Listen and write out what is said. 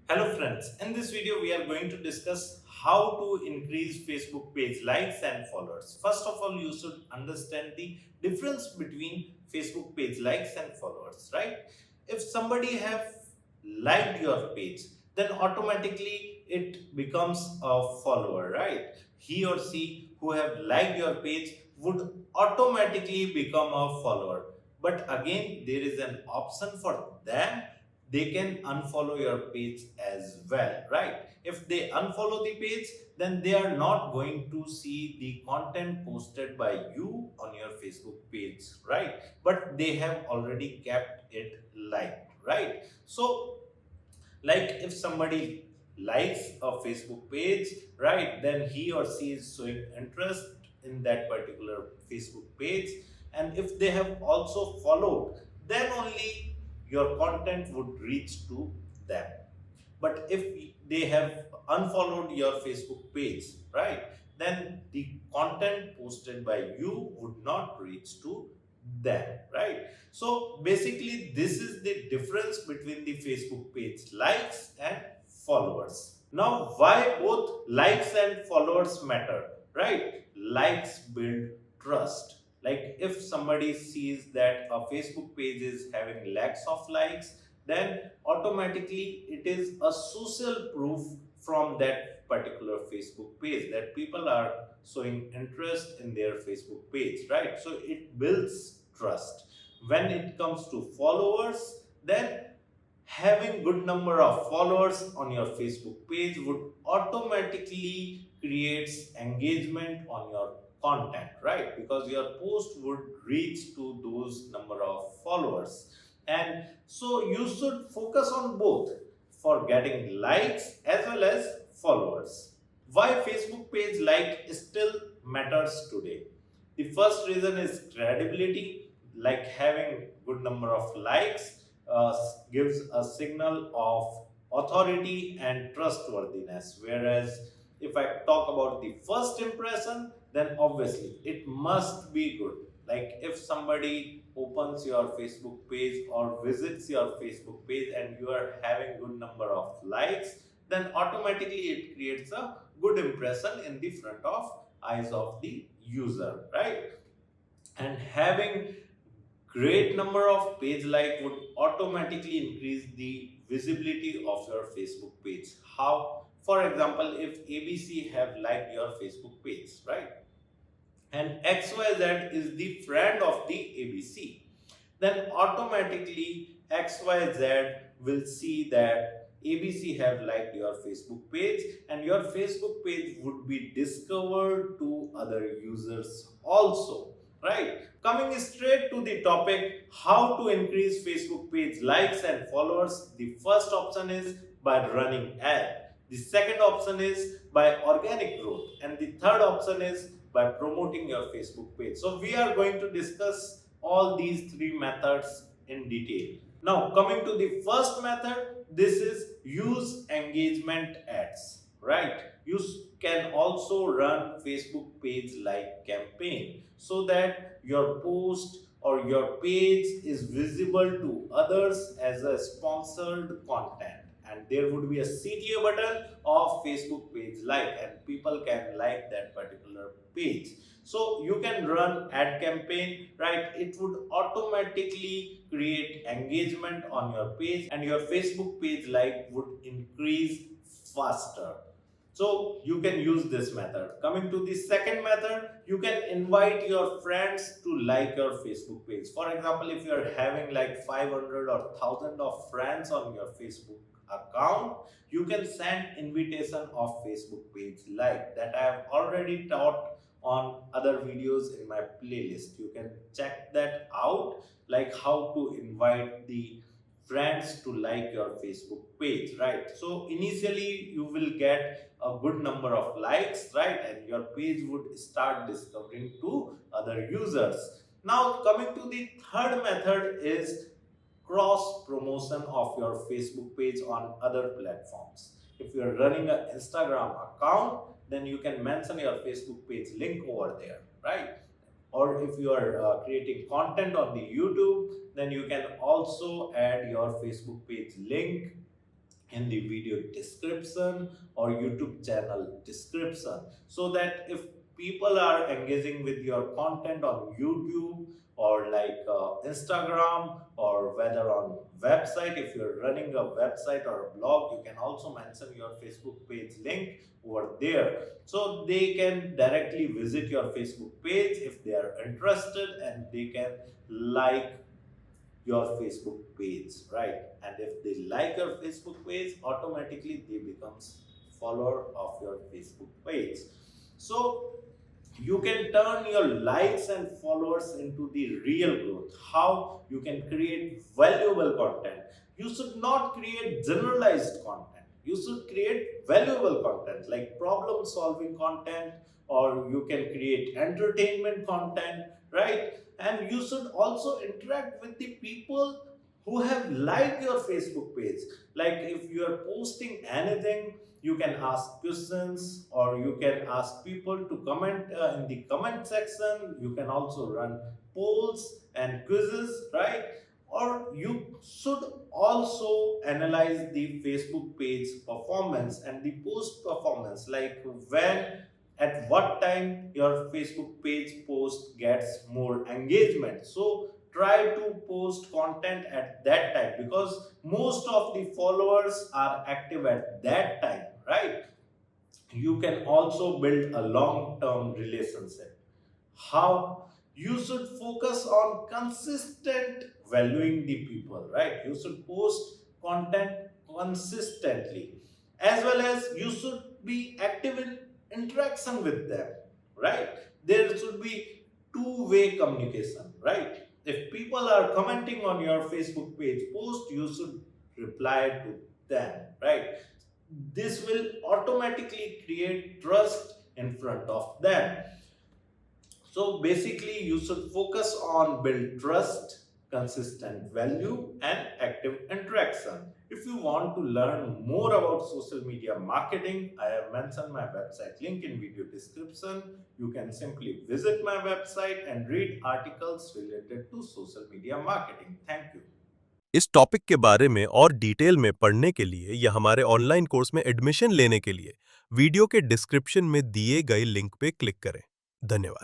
Hello friends, in this video we are going to discuss how to increase Facebook page likes and followers. First of all, you should understand the difference between Facebook page likes and followers, right? If somebody have liked your page, then automatically it becomes a follower, right? He or she who have liked your page would automatically become a follower. But again, there is an option for them. They can unfollow your page as well, right? If they unfollow the page, then they are not going to see the content posted by you on your Facebook page, right? But they have already kept it liked, right? So like if somebody likes a Facebook page, right, then he or she is showing interest in that particular Facebook page. And if they have also followed, then only your content would reach to them. But if they have unfollowed your Facebook page, right, then the content posted by you would not reach to them, right? So basically, this is the difference between the Facebook page likes and followers. Now, why both likes and followers matter, right? Likes build trust. Like if somebody sees that a Facebook page is having lakhs of likes, then automatically it is a social proof from that particular Facebook page that people are showing interest in their Facebook page, right? So it builds trust. When it comes to followers, then having good number of followers on your Facebook page would automatically creates engagement on your content, right? Because your post would reach to those number of followers. And so you should focus on both for getting likes as well as followers. Why Facebook page like still matters today? The first reason is credibility, like having good number of likes gives a signal of authority and trustworthiness. Whereas if I talk about the first impression, then obviously it must be good. Like if somebody opens your Facebook page or visits your Facebook page and you are having good number of likes, then automatically it creates a good impression in the front of eyes of the user, right? And having great number of page like would automatically increase the visibility of your Facebook page. How? For example, if ABC have liked your Facebook page, right, and XYZ is the friend of the ABC, then automatically XYZ will see that ABC have liked your Facebook page and your Facebook page would be discovered to other users also, right? Coming straight to the topic, how to increase Facebook page likes and followers. The first option is by running ad. The second option is by organic growth. And the third option is by promoting your Facebook page. So we are going to discuss all these three methods in detail. Now coming to the first method, this is use engagement ads, right? You can also run Facebook page like campaign so that your post or your page is visible to others as a sponsored content, and there would be a CTA button of Facebook page like, and people can like that particular page. So you can run ad campaign, right? It would automatically create engagement on your page and your Facebook page like would increase faster. So you can use this method. Coming to the second method, you can invite your friends to like your Facebook page. For example, if you are having like 500 or 1000 of friends on your Facebook account, you can send invitation of Facebook page like that. I have already taught on other videos in my playlist. You can check that out, like how to invite the friends to like your Facebook page, right? So initially you will get a good number of likes, right, and your page would start discovering to other users. Now coming to the third method is cross promotion of your Facebook page on other platforms. If you are running an Instagram account, then you can mention your Facebook page link over there, right? Or if you are creating content on the YouTube, then you can also add your Facebook page link in the video description or YouTube channel description, so that if people are engaging with your content on YouTube or like Instagram, or whether on website, if you're running a website or a blog, you can also mention your Facebook page link over there, so they can directly visit your Facebook page if they are interested, and they can like your Facebook page, right? And if they like your Facebook page, automatically they becomes follower of your Facebook page. So you can turn your likes and followers into the real growth. How you can create valuable content. You should not create generalized content. You should create valuable content like problem solving content, or you can create entertainment content, right? And you should also interact with the people who have liked your Facebook page. Like if you are posting anything, you can ask questions, or you can ask people to comment in the comment section. You can also run polls and quizzes, right? Or you should also analyze the Facebook page performance and the post performance, like when, at what time your Facebook page post gets more engagement. So try to post content at that time, because most of the followers are active at that time, right? You can also build a long term relationship. How? You should focus on consistent valuing the people, right? You should post content consistently, as well as you should be active in interaction with them, right? There should be two-way communication, right? If people are commenting on your Facebook page post, you should reply to them, right? This will automatically create trust in front of them. So basically, you should focus on build trust, consistent value, and active interaction. If you want to learn more about social media marketing, I have mentioned my website link in video description. You can simply visit my website and read articles related to social media marketing. Thank you. इस topic के बारे में और detail में पढ़ने के लिए या हमारे ऑनलाइन कोर्स में एडमिशन लेने के लिए वीडियो के डिस्क्रिप्शन में दिए गए लिंक पे क्लिक करें। धन्यवाद।